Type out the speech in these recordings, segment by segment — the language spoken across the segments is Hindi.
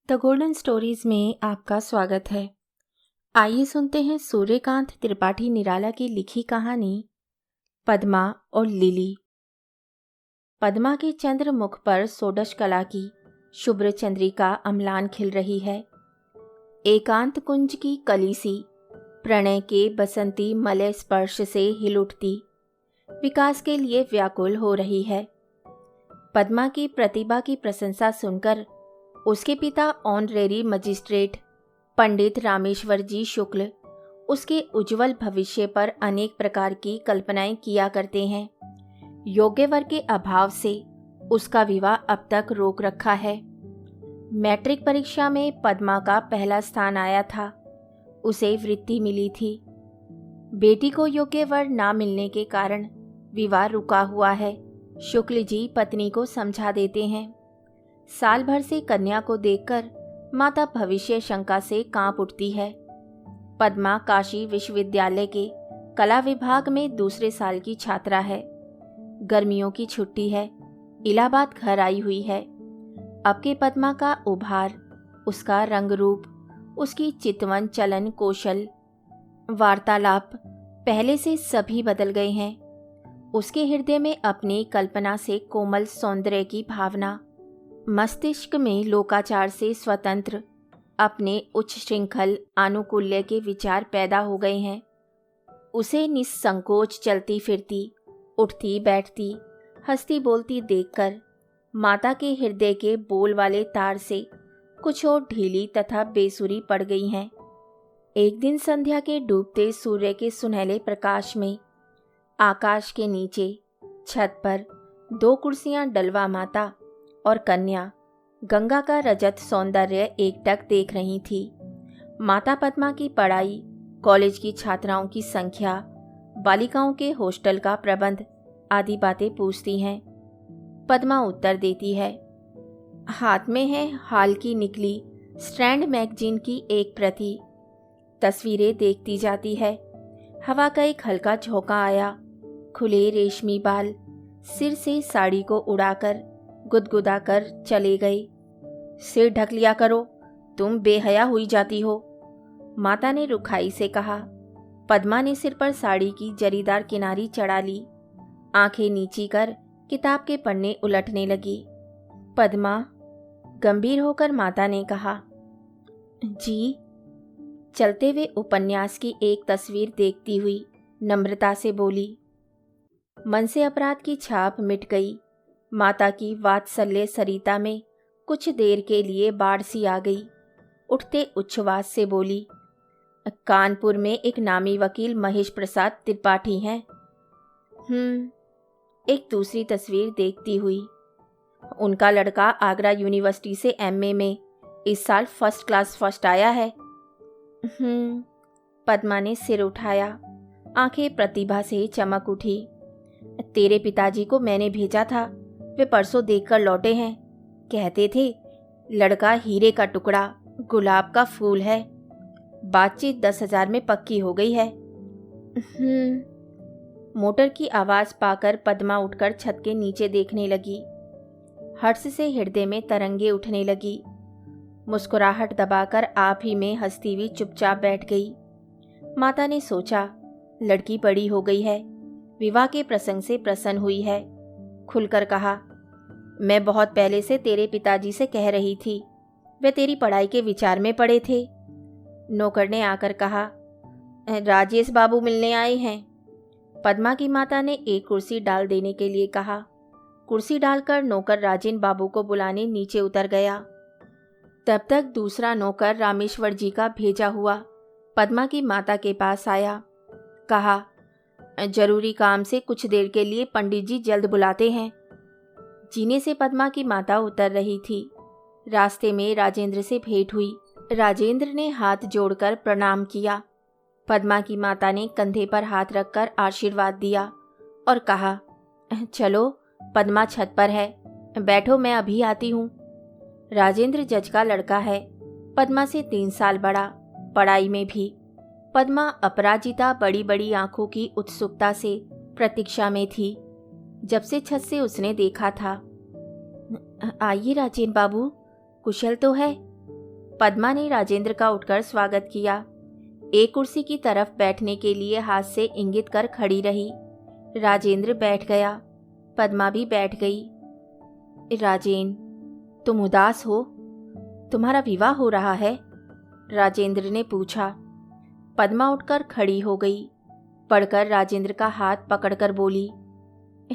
द गोल्डन स्टोरीज में आपका स्वागत है। आइए सुनते हैं सूर्यकांत त्रिपाठी निराला की लिखी कहानी पद्मा और लिली। पद्मा के चंद्र मुख पर सोडश कला की शुभ्र चंद्रिका अम्लान खिल रही है। एकांत कुंज की कली सी प्रणय के बसंती मलय स्पर्श से हिल उठती विकास के लिए व्याकुल हो रही है। पद्मा की प्रतिभा की प्रशंसा सुनकर उसके पिता ऑनरेरी मजिस्ट्रेट पंडित रामेश्वर जी शुक्ल उसके उज्जवल भविष्य पर अनेक प्रकार की कल्पनाएं किया करते हैं। योग्य वर के अभाव से उसका विवाह अब तक रोक रखा है। मैट्रिक परीक्षा में पद्मा का पहला स्थान आया था। उसे वृत्ति मिली थी। बेटी को योग्य वर ना मिलने के कारण विवाह रुका हुआ है। शुक्ल जी पत्नी को समझा देते हैं। साल भर से कन्या को देखकर माता भविष्य शंका से कांप उठती है। पद्मा काशी विश्वविद्यालय के कला विभाग में दूसरे साल की छात्रा है। गर्मियों की छुट्टी है। इलाहाबाद घर आई हुई है। अब के पद्मा का उभार, उसका रंग रूप, उसकी चितवन चलन कौशल, वार्तालाप पहले से सभी बदल गए हैं। उसके हृदय में अपनी कल्पना से कोमल सौंदर्य की भावना, मस्तिष्क में लोकाचार से स्वतंत्र अपने उच्च श्रृंखल आनुकूल्य के विचार पैदा हो गए हैं। उसे निस्संकोच चलती फिरती, उठती बैठती, हंसती बोलती देखकर माता के हृदय के बोल वाले तार से कुछ और ढीली तथा बेसुरी पड़ गई हैं। एक दिन संध्या के डूबते सूर्य के सुनहले प्रकाश में आकाश के नीचे छत पर दो कुर्सियां डलवा माता और कन्या गंगा का रजत सौंदर्य एकटक देख रही थी। माता पद्मा की पढ़ाई, कॉलेज की छात्राओं की संख्या, बालिकाओं के हॉस्टल का प्रबंध आदि बातें पूछती हैं। पद्मा उत्तर देती है। हाथ में है हाल की निकली स्ट्रैंड मैगजीन की एक प्रति। तस्वीरें देखती जाती है। हवा का एक हल्का झोंका आया। खुले रेशमी बाल सिर से साड़ी को उड़ाकर गुदगुदा कर चले गए। सिर ढक लिया करो, तुम बेहया हुई जाती हो, माता ने रुखाई से कहा। पद्मा ने सिर पर साड़ी की जरीदार किनारी चढ़ा ली। आंखें नीची कर किताब के पन्ने उलटने लगी। पद्मा, गंभीर होकर माता ने कहा। जी। चलते हुए उपन्यास की एक तस्वीर देखती हुई नम्रता से बोली। मन से अपराध की छाप मिट गई। माता की वात्सल्य सरिता में कुछ देर के लिए बाढ़ सी आ गई। उठते उच्छ्वास से बोली, कानपुर में एक नामी वकील महेश प्रसाद त्रिपाठी हैं। एक दूसरी तस्वीर देखती हुई, उनका लड़का आगरा यूनिवर्सिटी से एमए में इस साल फर्स्ट क्लास फर्स्ट आया है। पद्मा ने सिर उठाया। आंखें प्रतिभा से चमक उठी। तेरे पिताजी को मैंने भेजा था, वे परसों देखकर लौटे हैं। कहते थे लड़का हीरे का टुकड़ा, गुलाब का फूल है। बातचीत 10,000 में पक्की हो गई है। मोटर की आवाज पाकर पद्मा उठकर छत के नीचे देखने लगी। हर्ष से हृदय में तरंगे उठने लगी। मुस्कुराहट दबाकर आप ही में हंसती हुई चुपचाप बैठ गई। माता ने सोचा, लड़की बड़ी हो गई है, विवाह के प्रसंग से प्रसन्न हुई है। खुलकर कहा, मैं बहुत पहले से तेरे पिताजी से कह रही थी, वे तेरी पढ़ाई के विचार में पड़े थे। नौकर ने आकर कहा, राजेश बाबू मिलने आए हैं। पद्मा की माता ने एक कुर्सी डाल देने के लिए कहा। कुर्सी डालकर नौकर राजेन बाबू को बुलाने नीचे उतर गया। तब तक दूसरा नौकर रामेश्वर जी का भेजा हुआ पद्मा की माता के पास आया। कहा, जरूरी काम से कुछ देर के लिए पंडित जी जल्द बुलाते हैं। जीने से पद्मा की माता उतर रही थी। रास्ते में राजेंद्र से भेंट हुई। राजेंद्र ने हाथ जोड़कर प्रणाम किया। पद्मा की माता ने कंधे पर हाथ रखकर आशीर्वाद दिया और कहा, चलो पद्मा छत पर है, बैठो मैं अभी आती हूँ। राजेंद्र जज का लड़का है, पद्मा से 3 साल बड़ा, पढ़ाई में भी। पद्मा अपराजिता बड़ी बड़ी आंखों की उत्सुकता से प्रतीक्षा में थी। जब से छत से उसने देखा था। आइए राजेन बाबू, कुशल तो है? पद्मा ने राजेंद्र का उठकर स्वागत किया। एक कुर्सी की तरफ बैठने के लिए हाथ से इंगित कर खड़ी रही। राजेंद्र बैठ गया, पद्मा भी बैठ गई। राजेन, तुम उदास हो? तुम्हारा विवाह हो रहा है? राजेंद्र ने पूछा। पद्मा उठकर खड़ी हो गई, पढ़कर राजेंद्र का हाथ पकड़कर बोली,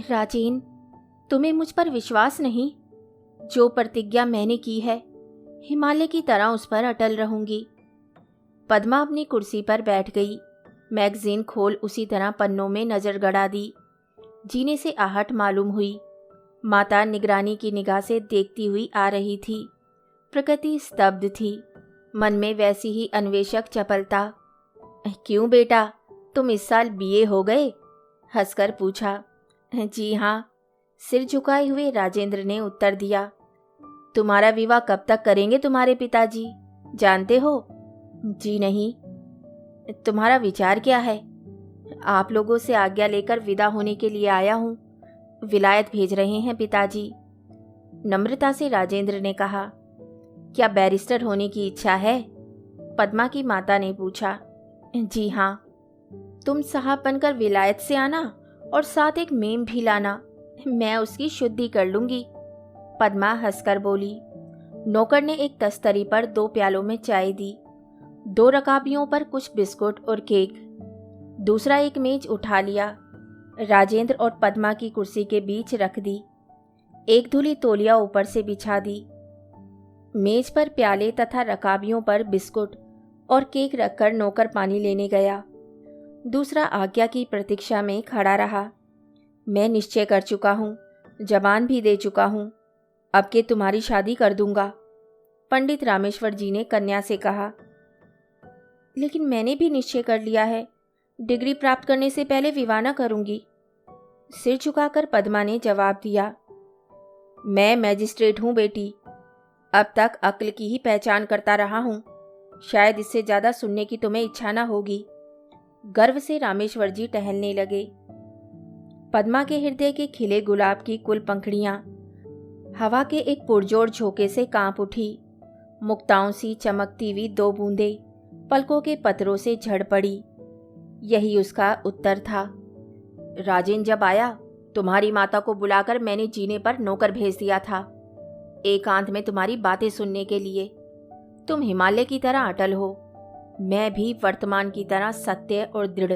राजेन, तुम्हें मुझ पर विश्वास नहीं? जो प्रतिज्ञा मैंने की है, हिमालय की तरह उस पर अटल रहूंगी। पद्मा अपनी कुर्सी पर बैठ गई, मैगजीन खोल उसी तरह पन्नों में नजर गड़ा दी। जीने से आहट मालूम हुई। माता निगरानी की निगाह से देखती हुई आ रही थी। प्रकृति स्तब्ध थी, मन में वैसी ही अन्वेषक चपलता। क्यों बेटा, तुम इस साल बीए हो गए? हंसकर पूछा। जी हाँ, सिर झुकाए हुए राजेंद्र ने उत्तर दिया। तुम्हारा विवाह कब तक करेंगे तुम्हारे पिताजी, जानते हो? जी नहीं। तुम्हारा विचार क्या है? आप लोगों से आज्ञा लेकर विदा होने के लिए आया हूँ। विलायत भेज रहे हैं पिताजी, नम्रता से राजेंद्र ने कहा। क्या बैरिस्टर होने की इच्छा है? पद्मा की माता ने पूछा। जी हाँ। तुम साहब बनकर विलायत से आना और साथ एक मेम भी लाना, मैं उसकी शुद्धि कर लूंगी। पद्मा हंसकर बोली। नौकर ने एक तस्तरी पर 2 प्यालों में चाय दी, 2 रकाबियों पर कुछ बिस्कुट और केक। दूसरा एक मेज उठा लिया, राजेंद्र और पद्मा की कुर्सी के बीच रख दी। एक धुली तौलिया ऊपर से बिछा दी। मेज पर प्याले तथा रकाबियों पर बिस्कुट और केक रखकर नौकर पानी लेने गया। दूसरा आज्ञा की प्रतीक्षा में खड़ा रहा। मैं निश्चय कर चुका हूँ, जबान भी दे चुका हूँ, अब के तुम्हारी शादी कर दूंगा, पंडित रामेश्वर जी ने कन्या से कहा। लेकिन मैंने भी निश्चय कर लिया है, डिग्री प्राप्त करने से पहले विवाह न करूंगी। सिर झुकाकर पद्मा ने जवाब दिया। मैं मैजिस्ट्रेट हूँ बेटी, अब तक अक्ल की ही पहचान करता रहा हूँ, शायद इससे ज्यादा सुनने की तुम्हें इच्छा न होगी। गर्व से रामेश्वर जी टहलने लगे। पद्मा के हृदय के खिले गुलाब की कुल पंखड़ियां हवा के एक पुरजोर झोंके से कांप उठी। मुक्ताओं सी चमकती हुई 2 बूंदें पलकों के पत्रों से झड़ पड़ी। यही उसका उत्तर था। राजेन जब आया, तुम्हारी माता को बुलाकर मैंने जीने पर नौकर भेज दिया था, एकांत में तुम्हारी बातें सुनने के लिए। तुम हिमालय की तरह अटल हो, मैं भी वर्तमान की तरह सत्य और दृढ़।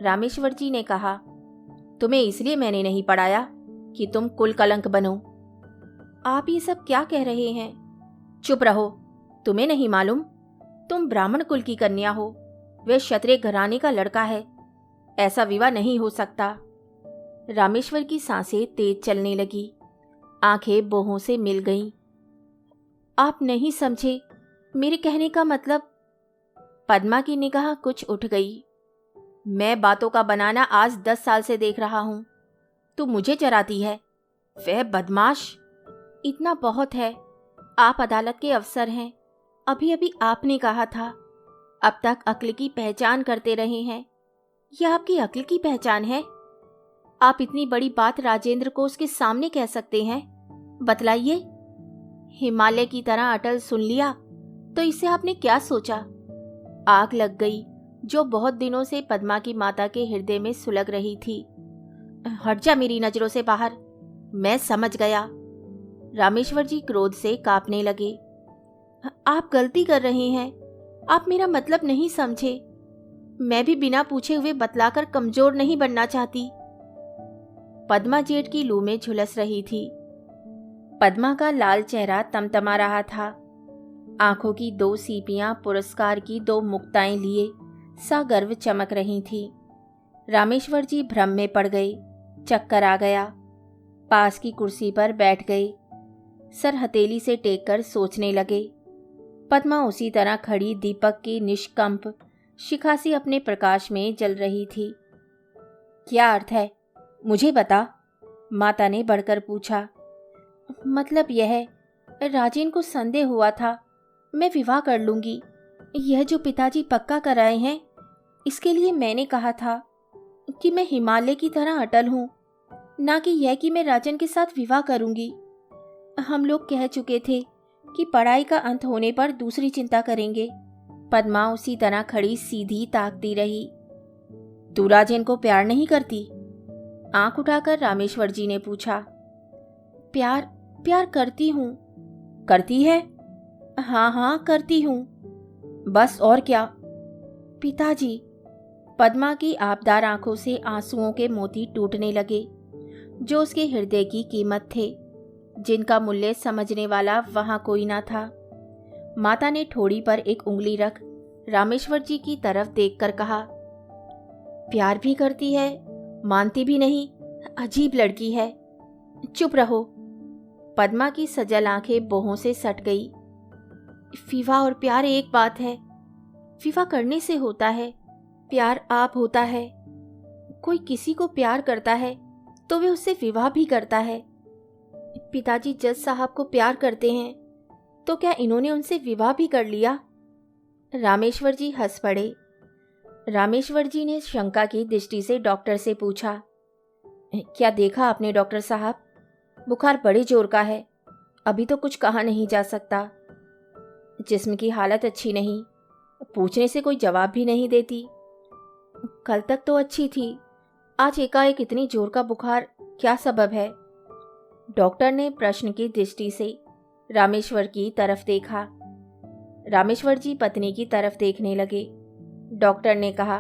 रामेश्वर जी ने कहा, तुम्हें इसलिए मैंने नहीं पढ़ाया कि तुम कुल कलंक बनो। आप ये सब क्या कह रहे हैं? चुप रहो, तुम्हें नहीं मालूम? तुम ब्राह्मण कुल की कन्या हो, वह क्षत्रिय घराने का लड़का है, ऐसा विवाह नहीं हो सकता। रामेश्वर की सांसें तेज चलने लगी, आंखें बोहों से मिल गईं। आप नहीं समझे मेरे कहने का मतलब। पद्मा की निगाह कुछ उठ गई। मैं बातों का बनाना आज 10 साल से देख रहा हूं, तू मुझे चराती है। वह बदमाश। इतना बहुत है, आप अदालत के अफसर हैं, अभी अभी आपने कहा था अब तक अक्ल की पहचान करते रहे हैं, यह आपकी अक्ल की पहचान है? आप इतनी बड़ी बात राजेंद्र को उसके सामने कह सकते हैं? बतलाइए। हिमालय की तरह अटल सुन लिया तो इससे आपने क्या सोचा? आग लग गई जो बहुत दिनों से पद्मा की माता के हृदय में सुलग रही थी। हट जा मेरी नजरों से बाहर, मैं समझ गया। रामेश्वर जी क्रोध से कांपने लगे। आप गलती कर रहे हैं, आप मेरा मतलब नहीं समझे। मैं भी बिना पूछे हुए बतलाकर कमजोर नहीं बनना चाहती। पद्मा जेठ की लू में झुलस रही थी। पद्मा का लाल चेहरा तमतमा रहा था। आंखों की 2 सीपियां पुरस्कार की 2 मुक्ताएं लिए सगर्व चमक रही थी। रामेश्वर जी भ्रम में पड़ गए, चक्कर आ गया। पास की कुर्सी पर बैठ गए, सर हथेली से टेक कर सोचने लगे। पद्मा उसी तरह खड़ी दीपक की निष्कंप शिखा सी अपने प्रकाश में जल रही थी। क्या अर्थ है, मुझे बता, माता ने बढ़कर पूछा। मतलब यह है, राजेन को संदेह हुआ था, मैं विवाह कर लूंगी। यह जो पिताजी पक्का कराए हैं, इसके लिए मैंने कहा था कि मैं हिमालय की तरह अटल हूं, ना कि यह कि मैं राजन के साथ विवाह करूंगी। हम लोग कह चुके थे कि पढ़ाई का अंत होने पर दूसरी चिंता करेंगे। पद्मा उसी तरह खड़ी सीधी ताकती रही। तू राजेन को प्यार नहीं करती? आंख उठाकर रामेश्वर जी ने पूछा। प्यार प्यार करती हूँ। करती है? हाँ हाँ करती हूँ। बस और क्या? पिताजी। पद्मा की आबदार आंखों से आंसुओं के मोती टूटने लगे, जो उसके हृदय की कीमत थे, जिनका मूल्य समझने वाला वहां कोई ना था। माता ने ठोड़ी पर एक उंगली रख रामेश्वर जी की तरफ देखकर कहा, प्यार भी करती है, मानती भी नहीं, अजीब लड़की है। चुप रहो। पद्मा की सजल आंखें बोहों से सट गई। विवाह और प्यार एक बात है। विवाह करने से होता है, प्यार आप होता है। कोई किसी को प्यार करता है तो वे उससे विवाह भी करता है। पिताजी जज साहब को प्यार करते हैं, तो क्या इन्होंने उनसे विवाह भी कर लिया? रामेश्वर जी हंस पड़े। रामेश्वर जी ने शंका की दृष्टि से डॉक्टर से पूछा, क्या देखा आपने डॉक्टर साहब? बुखार बड़े जोर का है, अभी तो कुछ कहा नहीं जा सकता। जिस्म की हालत अच्छी नहीं, पूछने से कोई जवाब भी नहीं देती। कल तक तो अच्छी थी, आज एकाएक इतनी जोर का बुखार, क्या सबब है? डॉक्टर ने प्रश्न की दृष्टि से रामेश्वर की तरफ देखा। रामेश्वर जी पत्नी की तरफ देखने लगे। डॉक्टर ने कहा,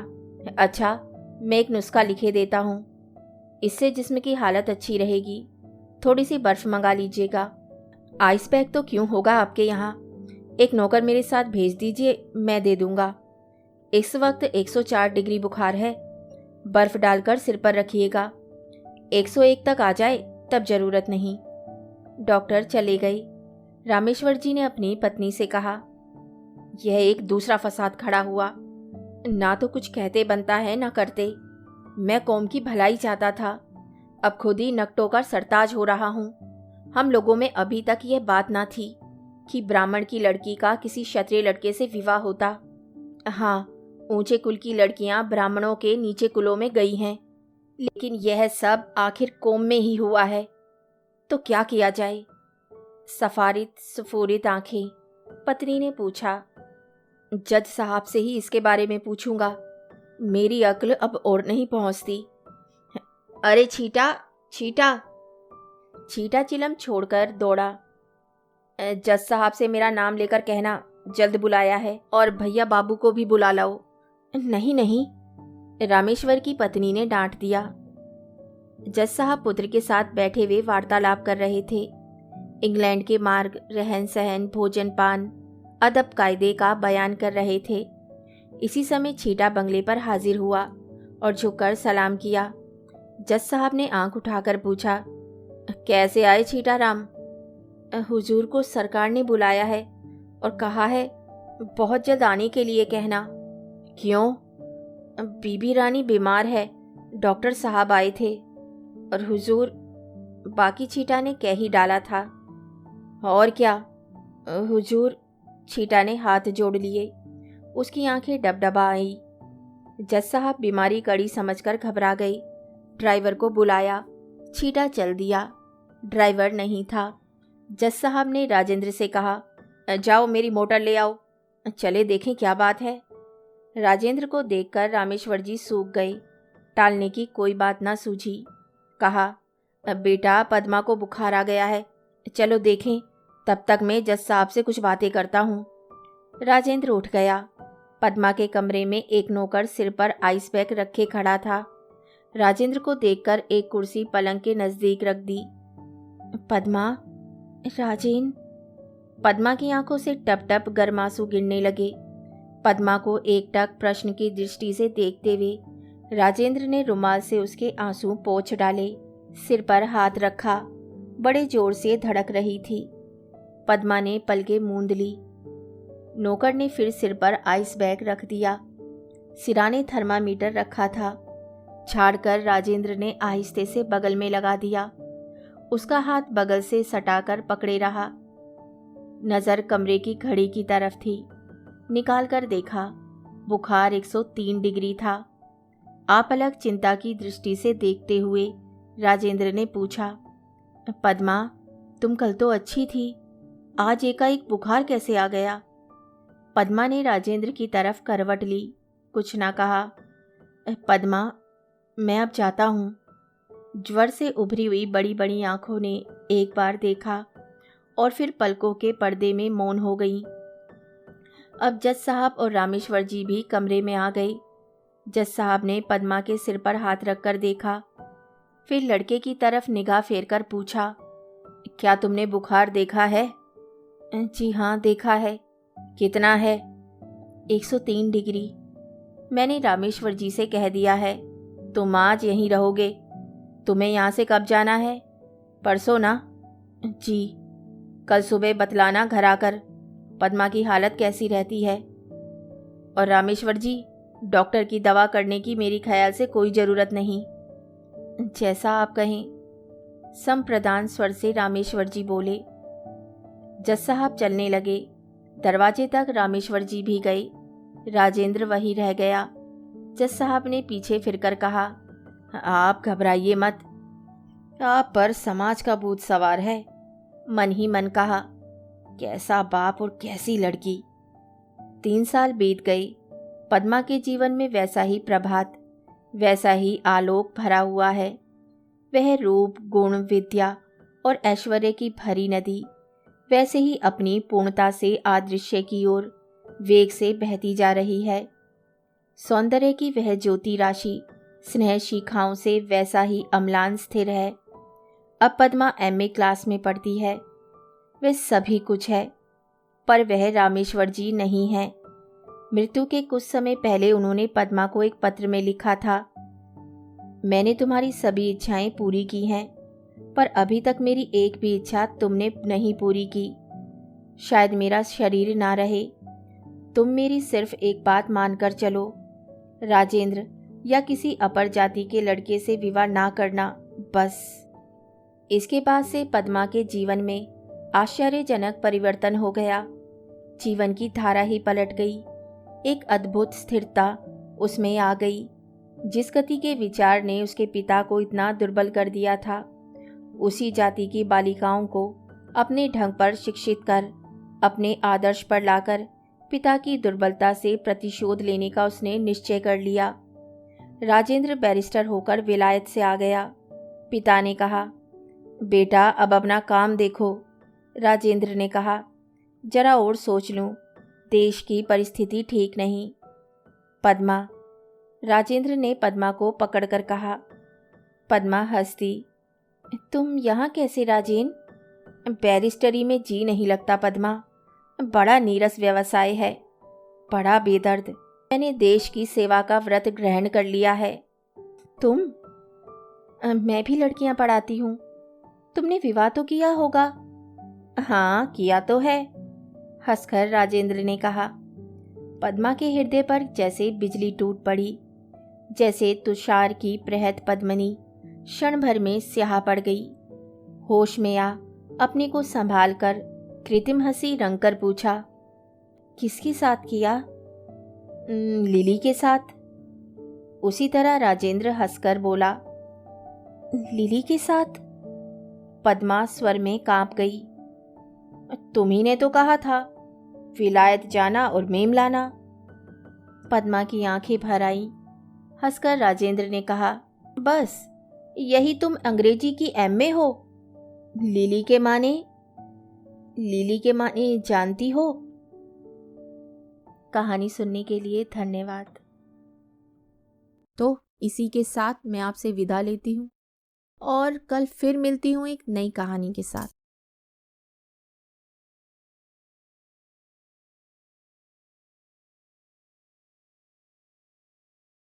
अच्छा, मैं एक नुस्खा लिखे देता हूँ, इससे जिस्म की हालत अच्छी रहेगी। थोड़ी सी बर्फ मंगा लीजिएगा। आइस पैक तो क्यों होगा आपके यहाँ, एक नौकर मेरे साथ भेज दीजिए, मैं दे दूंगा। इस वक्त 104 डिग्री बुखार है, बर्फ डालकर सिर पर रखिएगा। 101 तक आ जाए तब जरूरत नहीं। डॉक्टर चले गए। रामेश्वर जी ने अपनी पत्नी से कहा, यह एक दूसरा फसाद खड़ा हुआ। ना तो कुछ कहते बनता है ना करते। मैं कौम की भलाई चाहता था, अब खुद ही नकटों का सरताज हो रहा हूँ। हम लोगों में अभी तक यह बात ना थी कि ब्राह्मण की लड़की का किसी क्षत्रिय लड़के से विवाह होता। हाँ, ऊंचे कुल की लड़कियां ब्राह्मणों के नीचे कुलों में गई हैं, लेकिन यह सब आखिर कौम में ही हुआ है, तो क्या किया जाए? सफारित सफूरित आंखें। पत्नी ने पूछा, जज साहब से ही इसके बारे में पूछूंगा, मेरी अक्ल अब और नहीं पहुंचती। अरे छीटा छीटा। छीटा चिलम छोड़कर दौड़ा। जज साहब से मेरा नाम लेकर कहना जल्द बुलाया है, और भैया बाबू को भी बुला लाओ। नहीं नहीं, रामेश्वर की पत्नी ने डांट दिया। जज साहब पुत्र के साथ बैठे हुए वार्तालाप कर रहे थे। इंग्लैंड के मार्ग, रहन सहन, भोजन पान, अदब कायदे का बयान कर रहे थे। इसी समय छीटा बंगले पर हाजिर हुआ और झुककर सलाम किया। जज साहब ने आंख उठाकर पूछा, कैसे आए छीटा राम? हुजूर को सरकार ने बुलाया है और कहा है बहुत जल्द आने के लिए कहना। क्यों? बीबी रानी बीमार है, डॉक्टर साहब आए थे, और हुजूर। बाकी छीटा ने कह ही डाला था। और क्या? हुजूर। छीटा ने हाथ जोड़ लिए। उसकी आंखें डबडबा आई। जज साहब बीमारी कड़ी समझकर घबरा गए। ड्राइवर को बुलाया। छीटा चल दिया। ड्राइवर नहीं था। जज साहब ने राजेंद्र से कहा, जाओ मेरी मोटर ले आओ, चले देखें क्या बात है। राजेंद्र को देखकर रामेश्वर जी सूख गए। टालने की कोई बात ना सूझी। कहा, बेटा पद्मा को बुखार आ गया है, चलो देखें, तब तक मैं जज साहब से कुछ बातें करता हूँ। राजेंद्र उठ गया। पद्मा के कमरे में एक नौकर सिर पर आइस पैक रखे खड़ा था। राजेंद्र को देखकर एक कुर्सी पलंग के नजदीक रख दी। पद्मा, राजेन। पद्मा की आंखों से टप टप गर्म आंसू गिरने लगे। पद्मा को एकटक प्रश्न की दृष्टि से देखते हुए राजेंद्र ने रुमाल से उसके आंसू पोंछ डाले। सिर पर हाथ रखा। बड़े जोर से धड़क रही थी। पद्मा ने पलकें मूंद ली। नौकर ने फिर सिर पर आइस बैग रख दिया। सिराने थर्मामीटर रखा था। छाड़कर राजेंद्र ने आहिस्ते से बगल में लगा दिया। उसका हाथ बगल से सटाकर पकड़े रहा। नजर कमरे की घड़ी की तरफ थी। निकाल कर देखा, बुखार 103 डिग्री था। आप अलग चिंता की दृष्टि से देखते हुए राजेंद्र ने पूछा, पद्मा, तुम कल तो अच्छी थी, आज एकाएक बुखार कैसे आ गया? पद्मा ने राजेंद्र की तरफ करवट ली, कुछ ना कहा। पद्मा, मैं अब जाता हूँ। ज्वर से उभरी हुई बड़ी बड़ी आंखों ने एक बार देखा और फिर पलकों के पर्दे में मौन हो गईं। अब जज साहब और रामेश्वर जी भी कमरे में आ गए। जज साहब ने पद्मा के सिर पर हाथ रखकर देखा, फिर लड़के की तरफ निगाह फेरकर पूछा, क्या तुमने बुखार देखा है? जी हाँ, देखा है। कितना है? 103 डिग्री। मैंने रामेश्वर जी से कह दिया है, तुम आज यहीं रहोगे। तुम्हें यहाँ से कब जाना है? परसों ना? जी। कल सुबह बतलाना घर आकर पद्मा की हालत कैसी रहती है। और रामेश्वर जी, डॉक्टर की दवा करने की मेरी ख्याल से कोई ज़रूरत नहीं। जैसा आप कहें, संप्रदान स्वर से रामेश्वर जी बोले। जज साहब चलने लगे। दरवाजे तक रामेश्वर जी भी गए। राजेंद्र वहीं रह गया। जज साहब ने पीछे फिरकर कहा, आप घबराइए मत, आप पर समाज का भूत सवार है। मन ही मन कहा, कैसा बाप और कैसी लड़की। 3 साल बीत गए। पद्मा के जीवन में वैसा ही प्रभात, वैसा ही आलोक भरा हुआ है। वह रूप, गुण, विद्या और ऐश्वर्य की भरी नदी वैसे ही अपनी पूर्णता से आदृश्य की ओर वेग से बहती जा रही है। सौंदर्य की वह ज्योति राशि स्नेह शिखाओं से वैसा ही अम्लान स्थिर है। अब पद्मा MA क्लास में पढ़ती है। वह सभी कुछ है, पर वह रामेश्वर जी नहीं है। मृत्यु के कुछ समय पहले उन्होंने पद्मा को एक पत्र में लिखा था, मैंने तुम्हारी सभी इच्छाएं पूरी की हैं, पर अभी तक मेरी एक भी इच्छा तुमने नहीं पूरी की। शायद मेरा शरीर ना रहे। तुम मेरी सिर्फ एक बात मानकर चलो, राजेंद्र या किसी अपर जाति के लड़के से विवाह ना करना, बस। इसके बाद से पद्मा के जीवन में आश्चर्यजनक परिवर्तन हो गया। जीवन की धारा ही पलट गई। एक अद्भुत स्थिरता उसमें आ गई। जिस गति के विचार ने उसके पिता को इतना दुर्बल कर दिया था, उसी जाति की बालिकाओं को अपने ढंग पर शिक्षित कर, अपने आदर्श पर लाकर पिता की दुर्बलता से प्रतिशोध लेने का उसने निश्चय कर लिया। राजेंद्र बैरिस्टर होकर विलायत से आ गया। पिता ने कहा, बेटा अब अपना काम देखो। राजेंद्र ने कहा, जरा और सोच लूं, देश की परिस्थिति ठीक नहीं। पद्मा, राजेंद्र ने पद्मा को पकड़कर कहा। पद्मा हंसती, तुम यहाँ कैसे राजेन? बैरिस्टरी में जी नहीं लगता पद्मा, बड़ा नीरस व्यवसाय है, बड़ा बेदर्द। मैंने देश की सेवा का व्रत ग्रहण कर लिया है। तुम? मैं भी लड़कियां पढ़ाती हूँ। तुमने विवाह तो किया होगा? हाँ, किया तो है, हंसकर राजेंद्र ने कहा। पद्मा के हृदय पर जैसे बिजली टूट पड़ी, जैसे तुषार की प्रहत पद्मनी क्षण भर में स्याह पड़ गई। होश में आ अपने को संभाल कर कृत्रिम हंसी रंग कर पूछा, किसके साथ किया? लिली के साथ। उसी तरह राजेंद्र हंसकर बोला, लिली के साथ? पद्मा स्वर में कांप गई। तुम्ही ने तो कहा था विलायत जाना और मेम लाना। पद्मा की आंखें भर आईं। हंसकर राजेंद्र ने कहा, बस यही तुम अंग्रेजी की MA हो? लिली के माने जानती हो? कहानी सुनने के लिए धन्यवाद। तो इसी के साथ मैं आपसे विदा लेती हूँ और कल फिर मिलती हूँ एक नई कहानी के साथ।